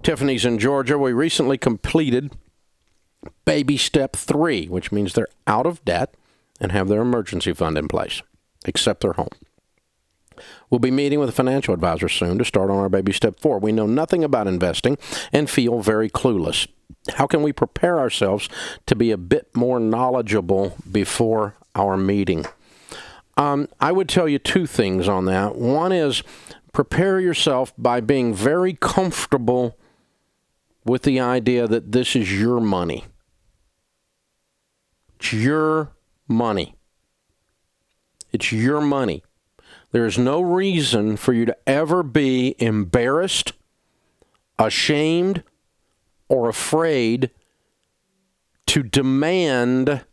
Tiffany's in Georgia. We recently completed baby step 3, which means they're out of debt and have their emergency fund in place, except their home. We'll be meeting with a financial advisor soon to start on our baby step 4. We know nothing about investing and feel very clueless. How can we prepare ourselves to be a bit more knowledgeable before our meeting? I would tell you 2 things on that. One is prepare yourself by being very comfortable with the idea that this is your money. It's your money. It's your money. There is no reason for you to ever be embarrassed, ashamed, or afraid to demand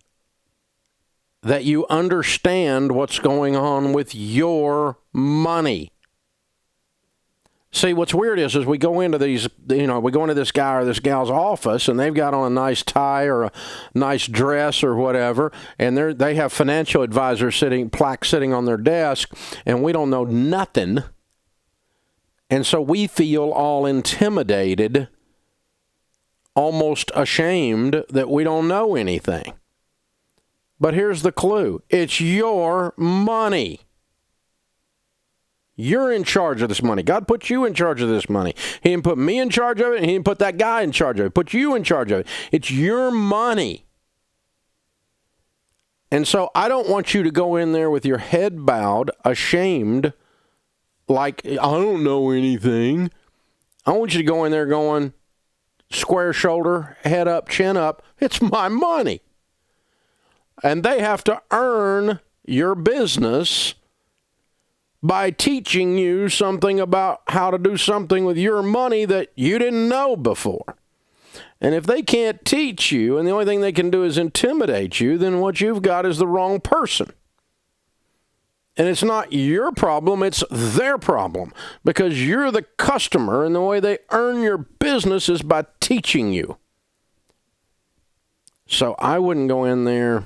that you understand what's going on with your money. See, what's weird is we go into these, we go into this guy or this gal's office, and they've got on a nice tie or a nice dress or whatever, and they have financial advisors plaques sitting on their desk, and we don't know nothing. And so we feel all intimidated, almost ashamed that we don't know anything. But here's the clue. It's your money. You're in charge of this money. God put you in charge of this money. He didn't put me in charge of it, and he didn't put that guy in charge of it. He put you in charge of it. It's your money. And so I don't want you to go in there with your head bowed, ashamed, like, I don't know anything. I want you to go in there going, square shoulder, head up, chin up. It's my money. And they have to earn your business by teaching you something about how to do something with your money that you didn't know before. And if they can't teach you, and the only thing they can do is intimidate you, then what you've got is the wrong person. And it's not your problem, it's their problem, because you're the customer, and the way they earn your business is by teaching you. So I wouldn't go in there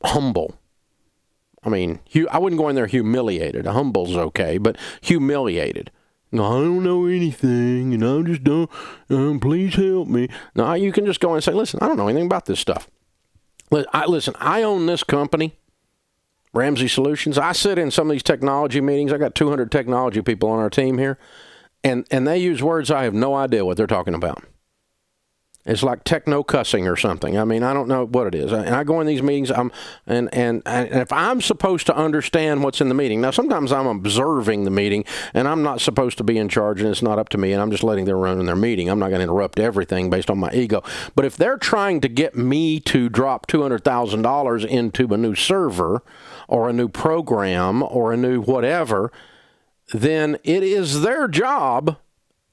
humble. I wouldn't go in there humiliated. Humble's okay, but humiliated. No, I don't know anything, and I just don't, please help me. No, you can just go and say, listen, I don't know anything about this stuff. Listen, I own this company, Ramsey Solutions. I sit in some of these technology meetings. I got 200 technology people on our team here, and they use words I have no idea what they're talking about. It's like techno-cussing or something. I don't know what it is. And I go in these meetings, and if I'm supposed to understand what's in the meeting, now sometimes I'm observing the meeting, and I'm not supposed to be in charge, and it's not up to me, and I'm just letting them run in their meeting. I'm not going to interrupt everything based on my ego. But if they're trying to get me to drop $200,000 into a new server or a new program or a new whatever, then it is their job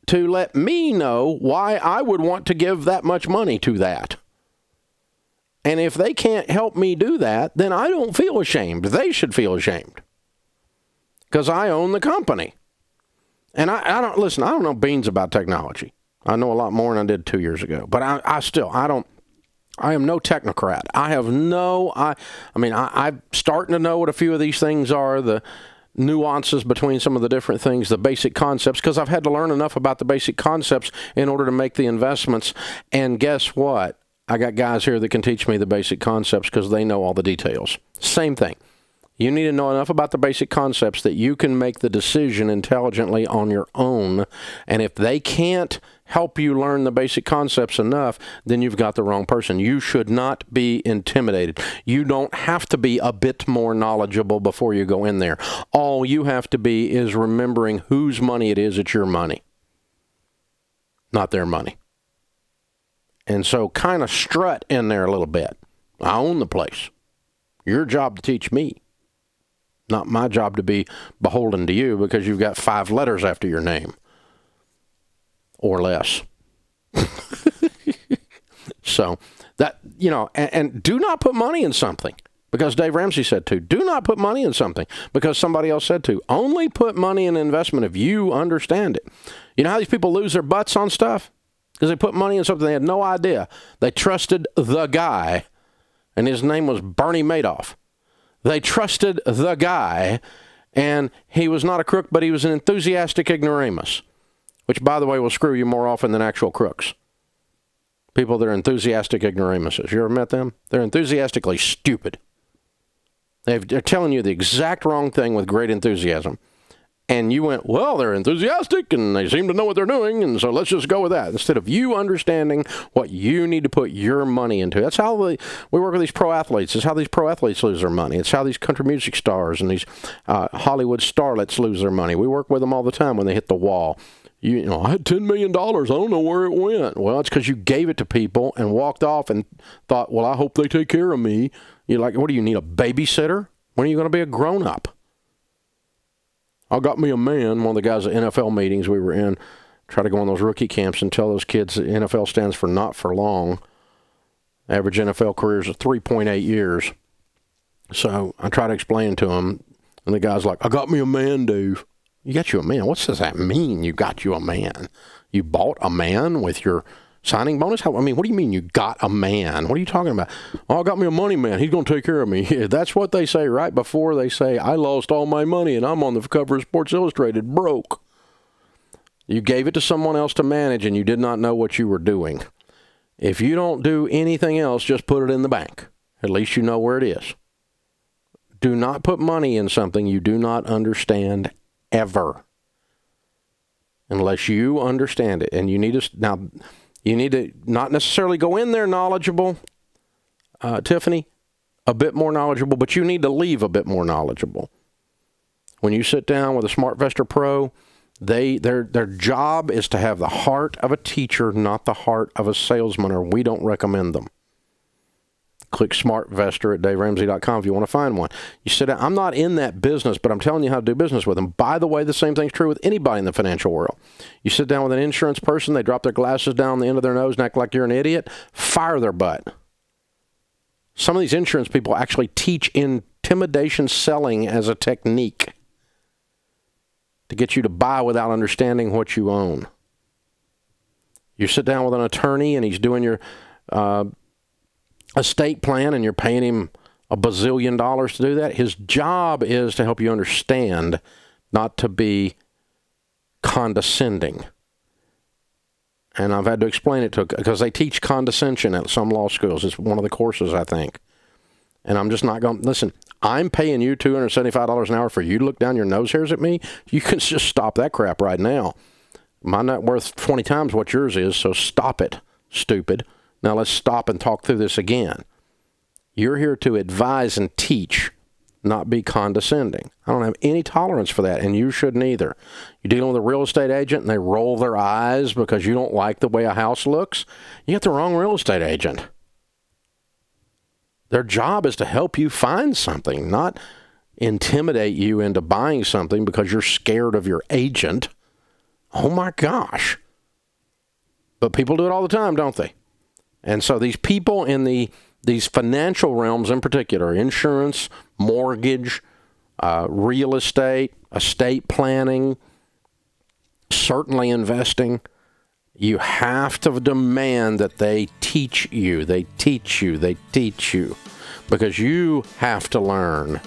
to let me know why I would want to give that much money to that. And if they can't help me do that, then I don't feel ashamed. They should feel ashamed, because I own the company. And I don't know beans about technology. I know a lot more than I did 2 years ago, but I am no technocrat. I'm starting to know what a few of these things are, the nuances between some of the different things, the basic concepts, because I've had to learn enough about the basic concepts in order to make the investments. And guess what? I got guys here that can teach me the basic concepts because they know all the details. Same thing. You need to know enough about the basic concepts that you can make the decision intelligently on your own. And if they can't help you learn the basic concepts enough, then you've got the wrong person. You should not be intimidated. You don't have to be a bit more knowledgeable before you go in there. All you have to be is remembering whose money it is. It's your money, not their money. And so kind of strut in there a little bit. I own the place. Your job to teach me. Not my job to be beholden to you because you've got 5 letters after your name. Or less. So, that, and do not put money in something because Dave Ramsey said to. Do not put money in something because somebody else said to. Only put money in an investment if you understand it. You know how these people lose their butts on stuff? Because they put money in something they had no idea. They trusted the guy, and his name was Bernie Madoff. They trusted the guy, and he was not a crook, but he was an enthusiastic ignoramus. which, by the way, will screw you more often than actual crooks. People that are enthusiastic ignoramuses. You ever met them? They're enthusiastically stupid. They're telling you the exact wrong thing with great enthusiasm. And you went, well, they're enthusiastic and they seem to know what they're doing, and so let's just go with that. Instead of you understanding what you need to put your money into. That's how we work with these pro athletes. It's how these pro athletes lose their money. It's how these country music stars and these Hollywood starlets lose their money. We work with them all the time when they hit the wall. You know, I had $10 million. I don't know where it went. Well, it's because you gave it to people and walked off and thought, well, I hope they take care of me. You're like, what do you need, a babysitter? When are you going to be a grown-up? I got me a man, one of the guys at NFL meetings we were in, try to go on those rookie camps and tell those kids that NFL stands for not for long. Average NFL careers are 3.8 years. So I try to explain to him, and the guy's like, I got me a man, Dave. You got you a man? What does that mean, you got you a man? You bought a man with your signing bonus? What do you mean you got a man? What are you talking about? Oh, I got me a money man. He's going to take care of me. That's what they say right before they say, I lost all my money and I'm on the cover of Sports Illustrated broke. You gave it to someone else to manage and you did not know what you were doing. If you don't do anything else, just put it in the bank. At least you know where it is. Do not put money in something you do not understand ever. Unless you understand it. And you need to not necessarily go in there knowledgeable, Tiffany, a bit more knowledgeable, but you need to leave a bit more knowledgeable. When you sit down with a SmartVestor Pro, their job is to have the heart of a teacher, not the heart of a salesman, or we don't recommend them. Click SmartVestor at DaveRamsey.com if you want to find one. You sit down. I'm not in that business, but I'm telling you how to do business with them. By the way, the same thing's true with anybody in the financial world. You sit down with an insurance person, they drop their glasses down the end of their nose and act like you're an idiot, fire their butt. Some of these insurance people actually teach intimidation selling as a technique to get you to buy without understanding what you own. You sit down with an attorney and he's doing your estate plan and you're paying him $1 bazillion to do that. His job is to help you understand, not to be condescending. And I've had to explain it to, because they teach condescension at some law schools. It's one of the courses, I think. And I'm just not going, listen, I'm paying you $275 an hour for you to look down your nose hairs at me. You can just stop that crap right now. My net worth 20 times what yours is, so stop it, stupid. Now let's stop and talk through this again. You're here to advise and teach, not be condescending. I don't have any tolerance for that, and you shouldn't either. You're dealing with a real estate agent, and they roll their eyes because you don't like the way a house looks. You got the wrong real estate agent. Their job is to help you find something, not intimidate you into buying something because you're scared of your agent. Oh, my gosh. But people do it all the time, don't they? And so these people in these financial realms in particular, insurance, mortgage, real estate, estate planning, certainly investing, you have to demand that they teach you. They teach you. They teach you. Because you have to learn. Now,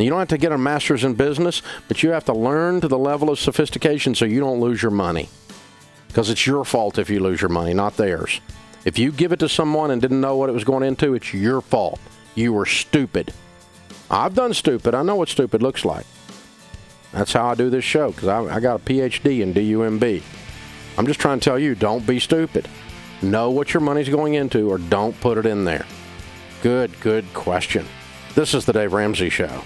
you don't have to get a master's in business, but you have to learn to the level of sophistication so you don't lose your money. Because it's your fault if you lose your money, not theirs. If you give it to someone and didn't know what it was going into, it's your fault. You were stupid. I've done stupid. I know what stupid looks like. That's how I do this show, because I got a PhD in DUMB. I'm just trying to tell you, don't be stupid. Know what your money's going into, or don't put it in there. Good question. This is the Dave Ramsey Show.